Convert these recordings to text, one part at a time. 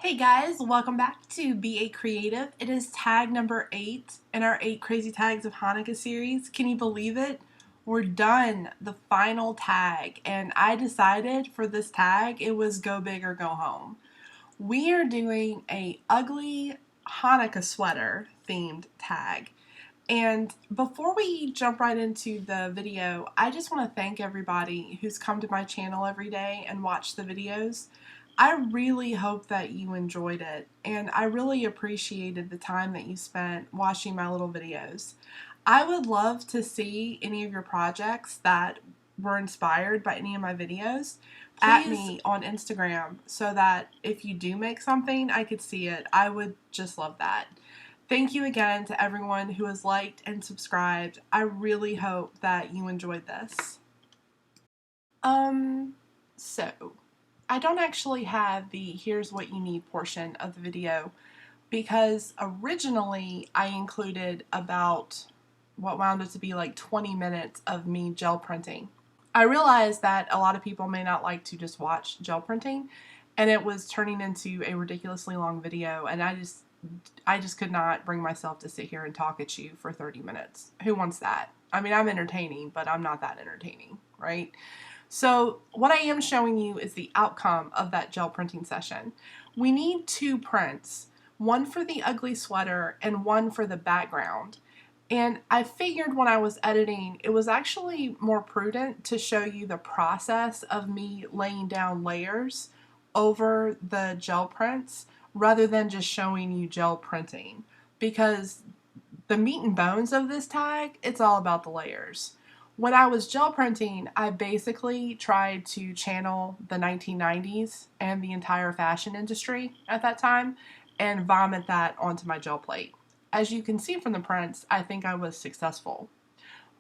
Hey guys, welcome back to Be a Creative. It is tag number 8 in our 8 Crazy Tags of Hanukkah series. Can you believe it? We're done, the final tag, and I decided for this tag it was go big or go home. We are doing a ugly Hanukkah sweater themed tag. And before we jump right into the video, I just want to thank everybody who's come to my channel every day and watched the videos. I really hope that you enjoyed it, and I really appreciated the time that you spent watching my little videos. I would love to see any of your projects that were inspired by any of my videos at me on Instagram so that if you do make something, I could see it. I would just love that. Thank you again to everyone who has liked and subscribed. I really hope that you enjoyed this. So I don't actually have the here's what you need portion of the video because originally I included about what wound up to be like 20 minutes of me gel printing. I realized that a lot of people may not like to just watch gel printing, and it was turning into a ridiculously long video, and I just could not bring myself to sit here and talk at you for 30 minutes. Who wants that? I mean, I'm entertaining, but I'm not that entertaining, right? So what I am showing you is the outcome of that gel printing session. We need 2 prints, one for the ugly sweater and one for the background. And I figured when I was editing, it was actually more prudent to show you the process of me laying down layers over the gel prints rather than just showing you gel printing, because the meat and bones of this tag, it's all about the layers. When I was gel printing, I basically tried to channel the 1990s and the entire fashion industry at that time and vomit that onto my gel plate. As you can see from the prints, I think I was successful.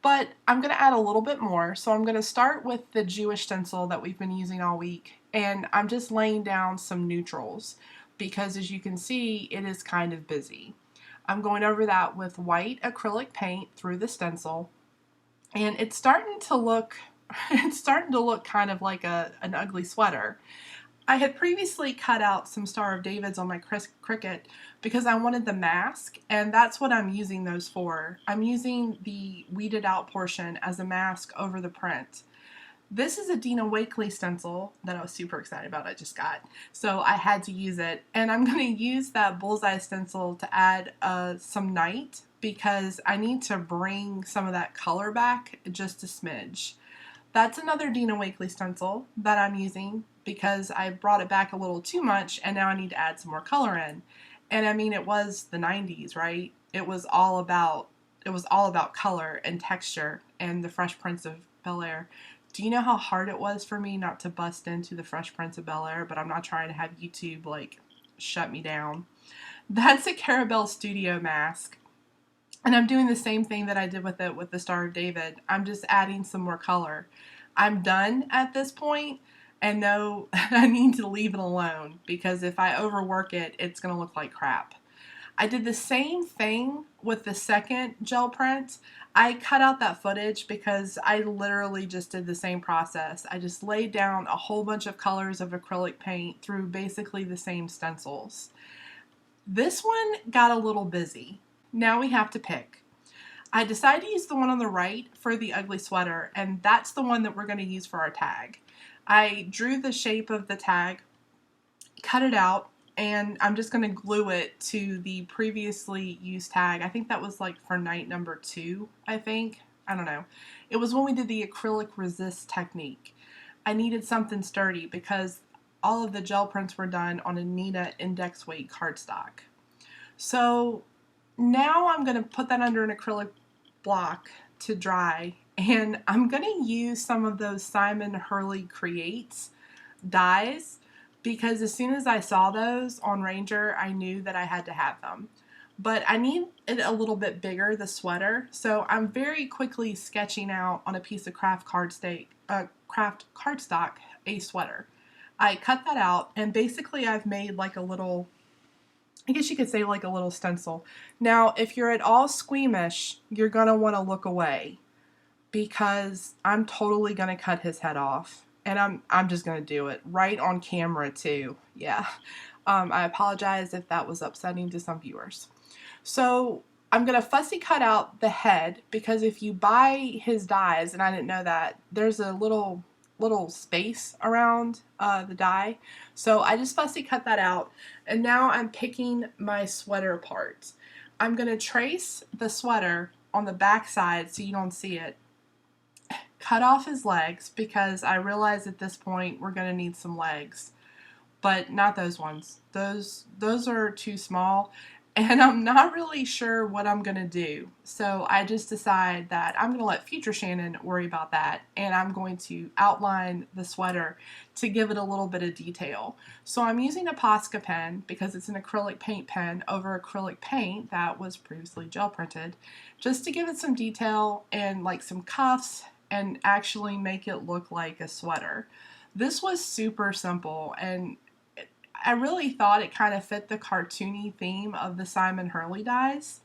But I'm going to add a little bit more, so I'm going to start with the Jewish stencil that we've been using all week, and I'm just laying down some neutrals because as you can see, it is kind of busy. I'm going over that with white acrylic paint through the stencil, and it's starting to look kind of like an ugly sweater. I had previously cut out some Star of Davids on my Cricut because I wanted the mask, and that's what I'm using those for. I'm using the weeded out portion as a mask over the print. This is a Dina Wakley stencil that I was super excited about. I just got, so I had to use it, and I'm going to use that bullseye stencil to add some night because I need to bring some of that color back just a smidge. That's another Dina Wakley stencil that I'm using because I brought it back a little too much and now I need to add some more color in. And I mean, it was the 90s, right? It was all about color and texture and the Fresh Prince of Bel-Air. Do you know how hard it was for me not to bust into the Fresh Prince of Bel-Air? But I'm not trying to have YouTube like shut me down. That's a Carabelle Studio mask. And I'm doing the same thing that I did with it with the Star of David. I'm just adding some more color. I'm done at this point and know I need to leave it alone because if I overwork it, it's going to look like crap. I did the same thing with the second gel print. I cut out that footage because I literally just did the same process. I just laid down a whole bunch of colors of acrylic paint through basically the same stencils. This one got a little busy. Now we have to pick. I decided to use the one on the right for the ugly sweater, and that's the one that we're going to use for our tag. I drew the shape of the tag, cut it out, and I'm just going to glue it to the previously used tag. I think that was like for night number 2, I think. I don't know. It was when we did the acrylic resist technique. I needed something sturdy because all of the gel prints were done on a Neenah Index cardstock. So now I'm going to put that under an acrylic block to dry, and I'm going to use some of those Simon Hurley Creates dies because as soon as I saw those on Ranger, I knew that I had to have them. But I need it a little bit bigger, the sweater, so I'm very quickly sketching out on a piece of craft cardstock a sweater. I cut that out, and basically I've made like a little, I guess you could say like a little stencil. Now, if you're at all squeamish, you're going to want to look away because I'm totally going to cut his head off. And I'm just going to do it right on camera too. Yeah. I apologize if that was upsetting to some viewers. So I'm going to fussy cut out the head, because if you buy his dies, and I didn't know that, there's a little space around the die. So I just fussy cut that out, and now I'm picking my sweater parts. I'm going to trace the sweater on the back side so you don't see it. Cut off his legs, because I realize at this point we're going to need some legs. But not those ones. Those are too small, and I'm not really sure what I'm going to do. So I just decide that I'm going to let future Shannon worry about that, and I'm going to outline the sweater to give it a little bit of detail. So I'm using a Posca pen, because it's an acrylic paint pen over acrylic paint that was previously gel printed, just to give it some detail and like some cuffs and actually make it look like a sweater. This was super simple, and I really thought it kind of fit the cartoony theme of the Simon Hurley dies.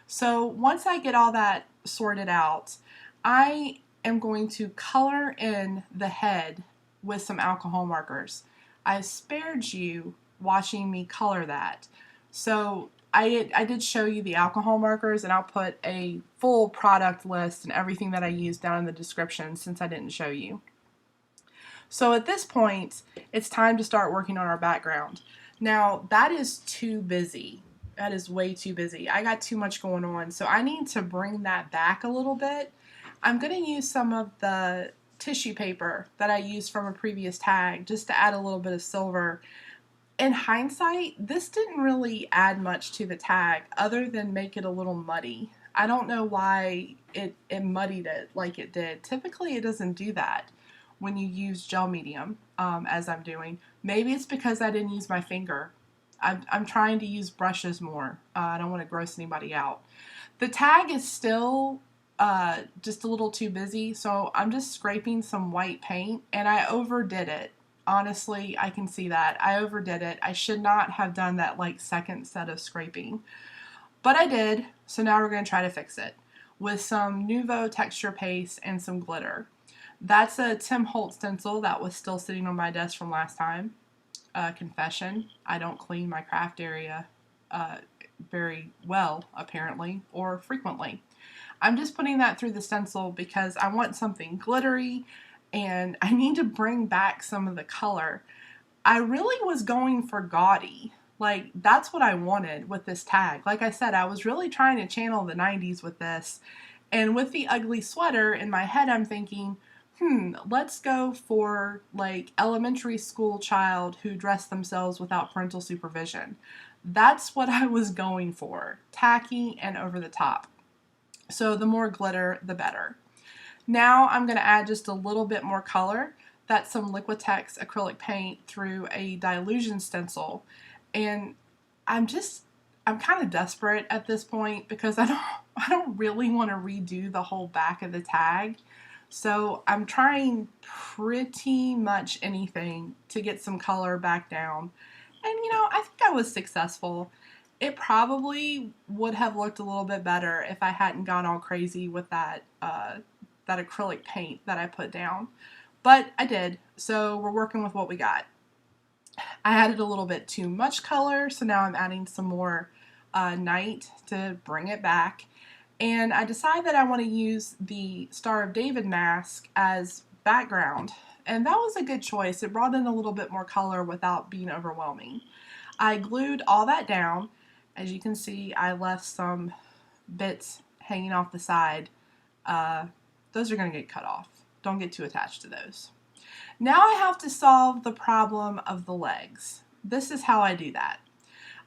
So once I get all that sorted out, I am going to color in the head with some alcohol markers. I spared you watching me color that. So I did show you the alcohol markers, and I'll put a full product list and everything that I used down in the description since I didn't show you. So at this point, it's time to start working on our background. Now, that is too busy. That is way too busy. I got too much going on, so I need to bring that back a little bit. I'm going to use some of the tissue paper that I used from a previous tag just to add a little bit of silver. In hindsight, this didn't really add much to the tag other than make it a little muddy. I don't know why it muddied it like it did. Typically, it doesn't do that when you use gel medium, as I'm doing. Maybe it's because I didn't use my finger. I'm trying to use brushes more. I don't want to gross anybody out. The tag is still just a little too busy, so I'm just scraping some white paint, and I overdid it. Honestly, I can see that. I overdid it. I should not have done that like second set of scraping. But I did, so now we're going to try to fix it with some Nuvo texture paste and some glitter. That's a Tim Holtz stencil that was still sitting on my desk from last time. Confession, I don't clean my craft area very well, apparently, or frequently. I'm just putting that through the stencil because I want something glittery, and I need to bring back some of the color. I really was going for gaudy. Like, that's what I wanted with this tag. Like I said, I was really trying to channel the 90s with this. And with the ugly sweater, in my head I'm thinking, let's go for like elementary school child who dressed themselves without parental supervision. That's what I was going for. Tacky and over the top. So the more glitter, the better. Now I'm going to add just a little bit more color. That's some Liquitex acrylic paint through a Dylusion stencil. And I'm kind of desperate at this point because I don't really want to redo the whole back of the tag. So I'm trying pretty much anything to get some color back down. And you know, I think I was successful. It probably would have looked a little bit better if I hadn't gone all crazy with that acrylic paint that I put down. But I did, so we're working with what we got. I added a little bit too much color, so now I'm adding some more night to bring it back. And I decided that I want to use the Star of David mask as background. And that was a good choice. It brought in a little bit more color without being overwhelming. I glued all that down. As you can see, I left some bits hanging off the side. Those are going to get cut off. Don't get too attached to those. Now I have to solve the problem of the legs. This is how I do that.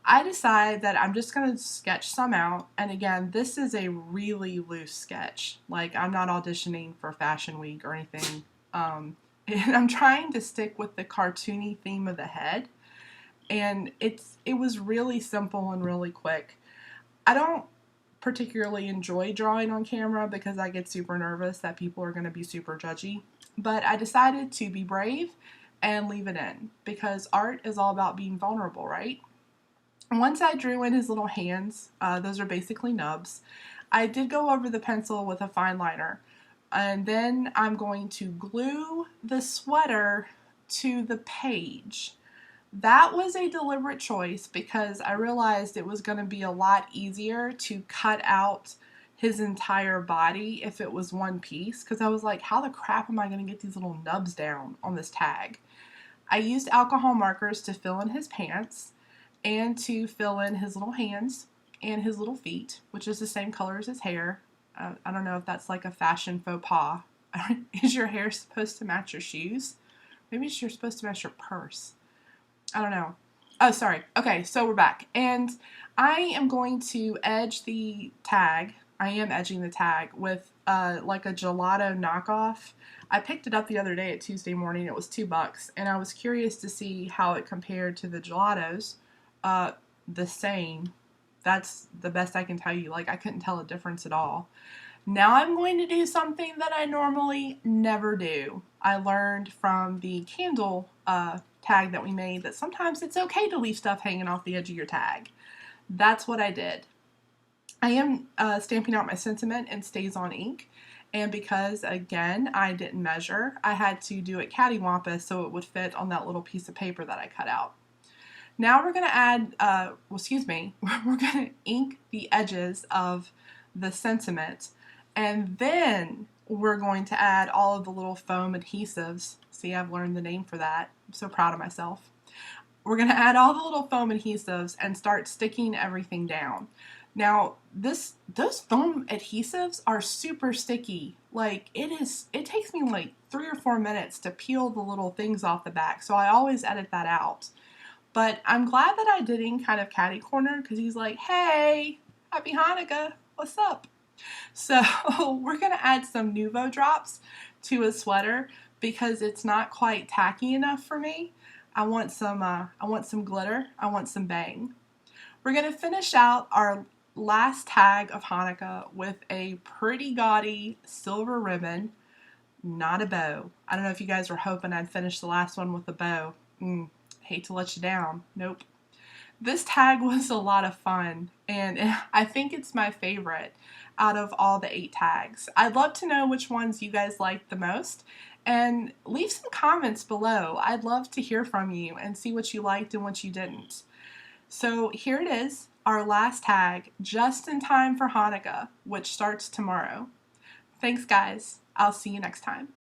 I decide that I'm just going to sketch some out, and again, this is a really loose sketch. Like, I'm not auditioning for Fashion Week or anything, and I'm trying to stick with the cartoony theme of the head, and it was really simple and really quick. I don't particularly enjoy drawing on camera because I get super nervous that people are going to be super judgy, but I decided to be brave and leave it in because art is all about being vulnerable, right? Once I drew in his little hands, those are basically nubs, I did go over the pencil with a fine liner. And then I'm going to glue the sweater to the page. That was a deliberate choice because I realized it was going to be a lot easier to cut out his entire body if it was one piece, because I was like, how the crap am I going to get these little nubs down on this tag? I used alcohol markers to fill in his pants and to fill in his little hands and his little feet, which is the same color as his hair. I don't know if that's like a fashion faux pas. Is your hair supposed to match your shoes? Maybe you're supposed to match your purse. I don't know. Oh, sorry. Okay, so we're back. And I am going to edge the tag. I am edging the tag with like a gelato knockoff. I picked it up the other day at Tuesday morning. It was $2, and I was curious to see how it compared to the gelatos. The same. That's the best I can tell you. Like, I couldn't tell a difference at all. Now I'm going to do something that I normally never do. I learned from the candle tag that we made that sometimes it's okay to leave stuff hanging off the edge of your tag. That's what I did. I am stamping out my sentiment in Stays-On ink, and because, again, I didn't measure, I had to do it cattywampus so it would fit on that little piece of paper that I cut out. Now we're going to add, we're going to ink the edges of the sentiment, and then we're going to add all of the little foam adhesives. See, I've learned the name for that. I'm so proud of myself. We're going to add all the little foam adhesives and start sticking everything down. Now, those foam adhesives are super sticky. Like, it takes me like 3 or 4 minutes to peel the little things off the back, so I always edit that out. But I'm glad that I didn't kind of catty corner, because he's like, hey, happy Hanukkah, what's up? So we're going to add some Nuvo drops to his sweater because it's not quite tacky enough for me. I want some glitter. I want some bang. We're going to finish out our last tag of Hanukkah with a pretty gaudy silver ribbon, not a bow. I don't know if you guys were hoping I'd finish the last one with a bow. Hate to let you down. Nope. This tag was a lot of fun, and I think it's my favorite out of all the 8 tags. I'd love to know which ones you guys liked the most, and leave some comments below. I'd love to hear from you and see what you liked and what you didn't. So here it is, our last tag, just in time for Hanukkah, which starts tomorrow. Thanks, guys. I'll see you next time.